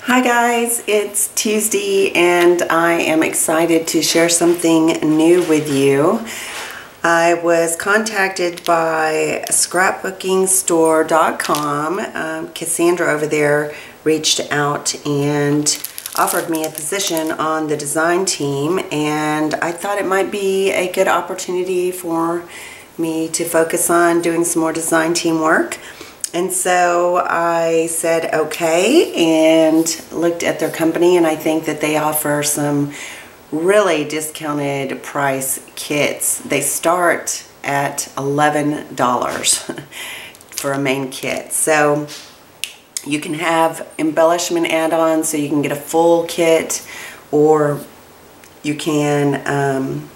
Hi guys, it's Tuesday and I am excited to share something new with you. I was contacted by scrapbookingstore.com. Cassandra over there reached out and offered me a position on the design team, and I thought it might be a good opportunity for me to focus on doing some more design team work. And so I said okay and looked at their company, and I think that they offer some really discounted price kits. They start at $11 for a main kit. So you can have embellishment add-ons, so you can get a full kit, or you can,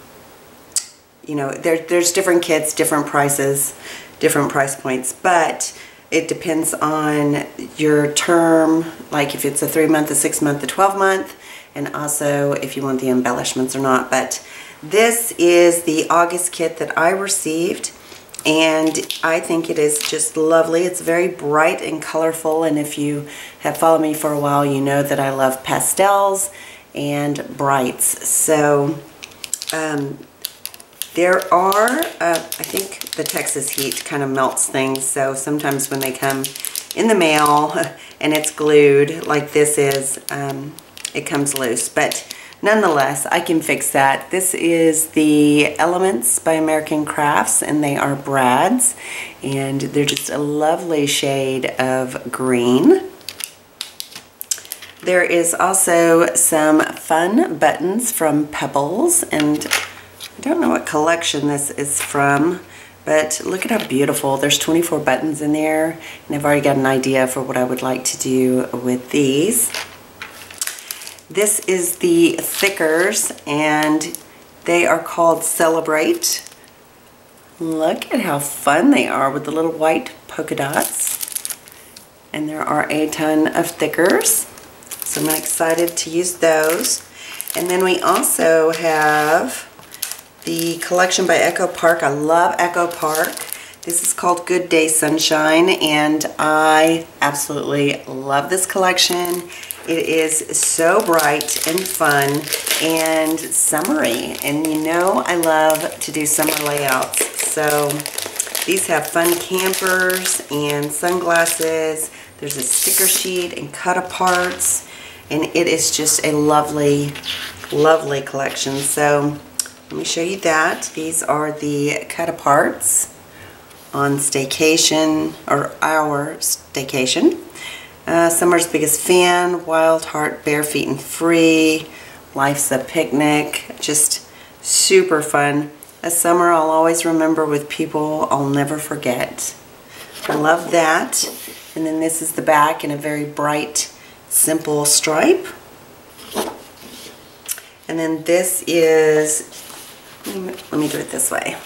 you know, there's different kits, different prices, different price points, but it depends on your term, like if it's a 3-month, a 6-month, a 12-month, and also if you want the embellishments or not. But this is the August kit that I received, and I think it is just lovely. It's very bright and colorful, and if you have followed me for a while, you know that I love pastels and brights. So there are, I think the Texas heat kind of melts things, so sometimes when they come in the mail and it's glued like this is, it comes loose. But nonetheless, I can fix that. This is the Elements by American Crafts, and they are brads, and they're just a lovely shade of green. There is also some fun buttons from Pebbles, and I don't know what collection this is from, but look at how beautiful. There's 24 buttons in there, and I've already got an idea for what I would like to do with these. This is the thickers, and they are called Celebrate. Look at how fun they are with the little white polka dots. And there are a ton of thickers, so I'm excited to use those. And then we also have the collection by Echo Park. I love Echo Park. This is called Good Day Sunshine, and I absolutely love this collection. It is so bright and fun and summery, and you know I love to do summer layouts. So these have fun campers and sunglasses. There's a sticker sheet and cut-aparts, and it is just a lovely, lovely collection. So let me show you that. These are the cut-aparts on staycation, or our staycation. Summer's Biggest Fan, Wild Heart, Bare Feet and Free, Life's a Picnic. Just super fun. A summer I'll always remember with people I'll never forget. I love that. And then this is the back in a very bright, simple stripe. And then this is, let me do it this way.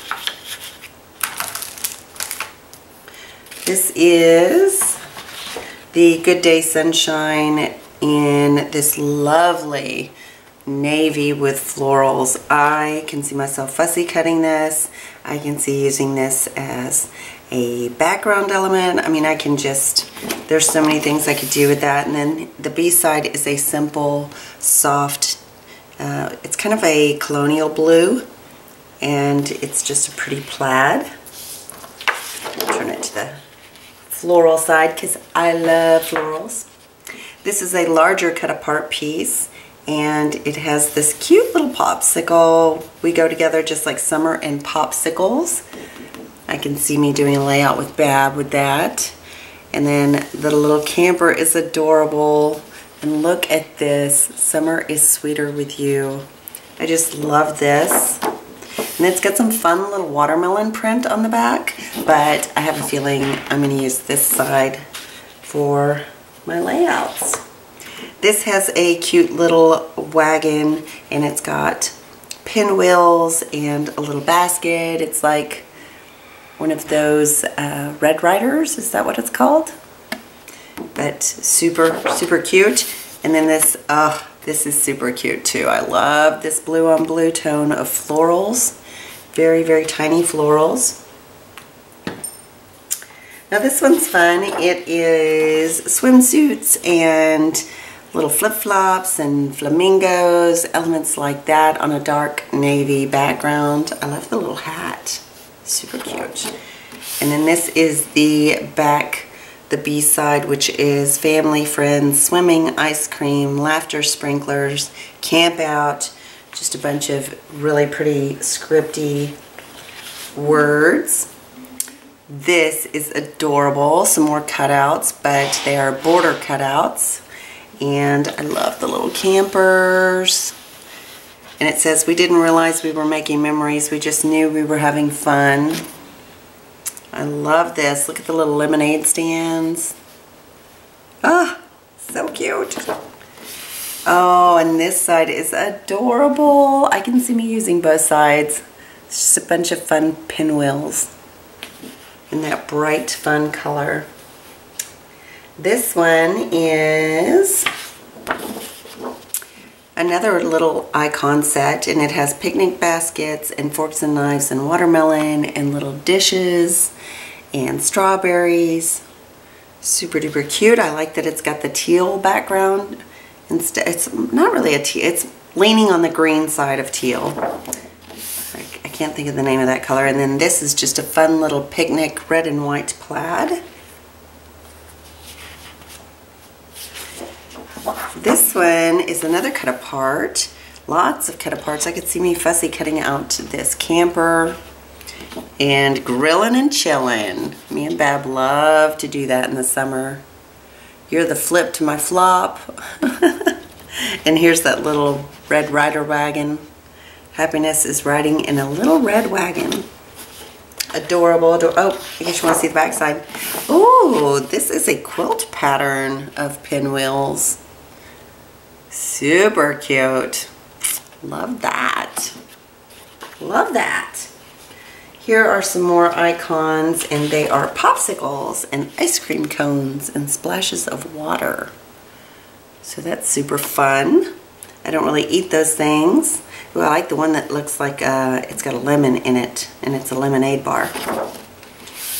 This is the Good Day Sunshine in this lovely navy with florals. I can see myself fussy cutting this. I can see using this as a background element. I mean, I can just, there's so many things I could do with that. And then the B side is a simple, soft, it's kind of a colonial blue, and it's just a pretty plaid. Turn it to the floral side because I love florals. This is a larger cut apart piece, and it has this cute little popsicle. We go together just like summer and popsicles. I can see me doing a layout with Bab with that. And then the little camper is adorable. And look at this. Summer is sweeter with you. I just love this. And it's got some fun little watermelon print on the back, but I have a feeling I'm going to use this side for my layouts. This has a cute little wagon, and it's got pinwheels and a little basket. It's like one of those Red Riders, is that what it's called? But super, super cute. And then this, this is super cute too. I love this blue on blue tone of florals. Very, very tiny florals. Now this one's fun. It is swimsuits and little flip-flops and flamingos, elements like that on a dark navy background. I love the little hat. Super cute. And then this is the back, the B-side, which is family, friends, swimming, ice cream, laughter, sprinklers, camp out, just a bunch of really pretty scripty words. This is adorable. Some more cutouts, but they are border cutouts. And I love the little campers. And it says, we didn't realize we were making memories. We just knew we were having fun. I love this. Look at the little lemonade stands. Ah, so cute. Oh, and this side is adorable. I can see me using both sides. It's just a bunch of fun pinwheels in that bright, fun color. This one is another little icon set, and it has picnic baskets and forks and knives and watermelon and little dishes and strawberries. Super duper cute. I like that it's got the teal background. Instead, it's not really a teal, it's leaning on the green side of teal. I can't think of the name of that color. And then this is just a fun little picnic red and white plaid. This one is another cut apart. Lots of cut aparts. I could see me fussy cutting out this camper and grilling and chilling. Me and Bab love to do that in the summer. You're the flip to my flop. And here's that little red rider wagon. Happiness is riding in a little red wagon. Adorable. Oh, I guess you want to see the back side. Oh, this is a quilt pattern of pinwheels. Super cute. Love that. Love that. Here are some more icons, and they are popsicles and ice cream cones and splashes of water. So that's super fun. I don't really eat those things. Ooh, I like the one that looks like it's got a lemon in it, and it's a lemonade bar.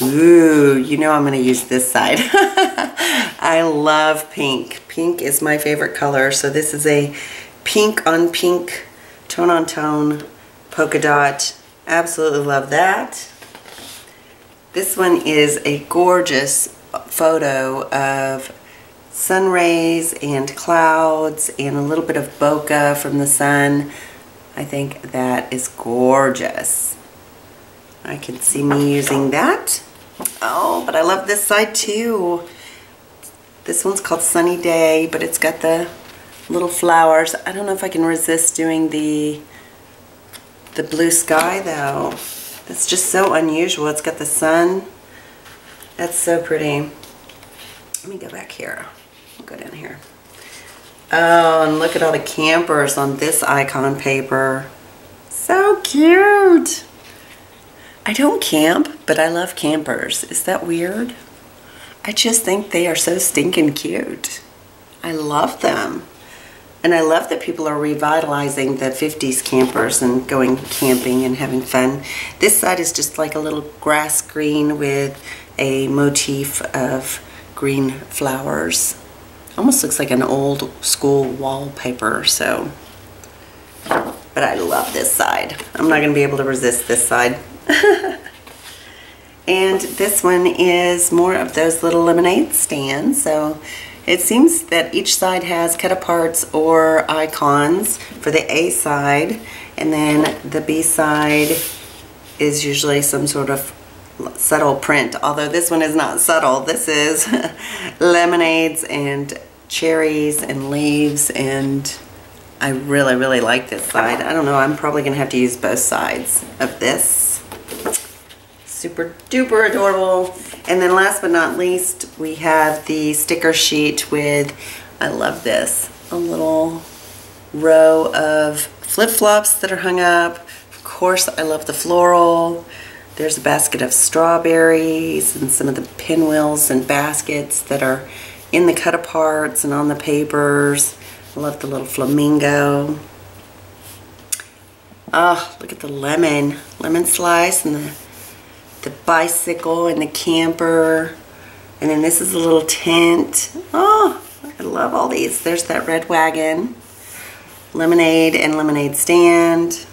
Ooh, you know I'm going to use this side. I love pink. Pink is my favorite color, so this is a pink on pink, tone on tone, polka dot. Absolutely love that. This one is a gorgeous photo of sun rays and clouds and a little bit of bokeh from the sun. I think that is gorgeous. I can see me using that. Oh, but I love this side too. This one's called Sunny Day, but it's got the little flowers. I don't know if I can resist doing the blue sky though. That's just so unusual. It's got the sun. That's so pretty. Let me go back here. I'll go down here. Oh, and look at all the campers on this icon paper. So cute. I don't camp, but I love campers. Is that weird? I just think they are so stinking cute. I love them. And I love that people are revitalizing the 50s campers and going camping and having fun. This side is just like a little grass green with a motif of green flowers. Almost looks like an old school wallpaper, so. But I love this side. I'm not gonna be able to resist this side. And this one is more of those little lemonade stands. So it seems that each side has cut aparts or icons for the A side, and then the B side is usually some sort of subtle print, although this one is not subtle. This is lemonades and cherries and leaves, and I really, really like this side. I don't know, I'm probably gonna have to use both sides of this. Super duper adorable. And then last but not least, we have the sticker sheet with, I love this, a little row of flip-flops that are hung up. Of course, I love the floral. There's a basket of strawberries and some of the pinwheels and baskets that are in the cut aparts and on the papers. I love the little flamingo. Oh, look at the lemon slice and the bicycle and the camper. And then this is a little tent. Oh, I love all these. There's that red wagon, lemonade and lemonade stand,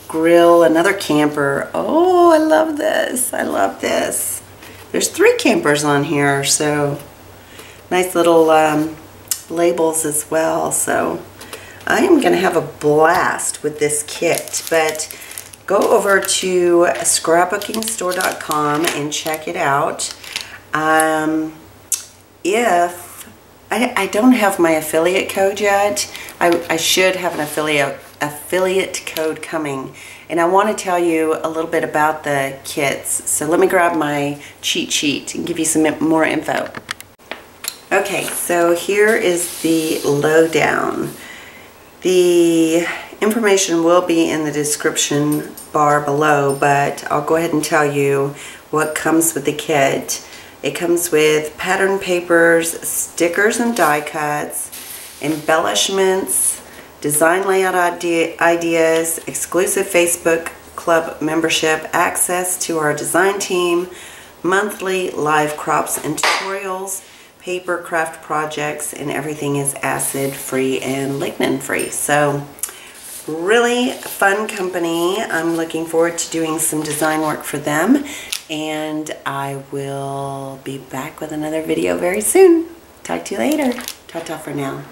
grill, another camper. Oh, I love this. I love this. There's 3 campers on here, so nice little labels as well. So I am going to have a blast with this kit, but go over to scrapbookingstore.com and check it out. If I don't have my affiliate code yet, I should have an affiliate code coming, and I want to tell you a little bit about the kits. So let me grab my cheat sheet and give you some more info. Okay, so here is the lowdown. The information will be in the description bar below, but I'll go ahead and tell you what comes with the kit. It comes with pattern papers, stickers and die cuts, embellishments, design layout ideas, exclusive Facebook club membership, access to our design team, monthly live crops and tutorials, paper craft projects, and everything is acid free and lignin free. So really fun company. I'm looking forward to doing some design work for them, and I will be back with another video very soon. Talk to you later. Ta-ta for now.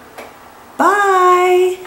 Bye.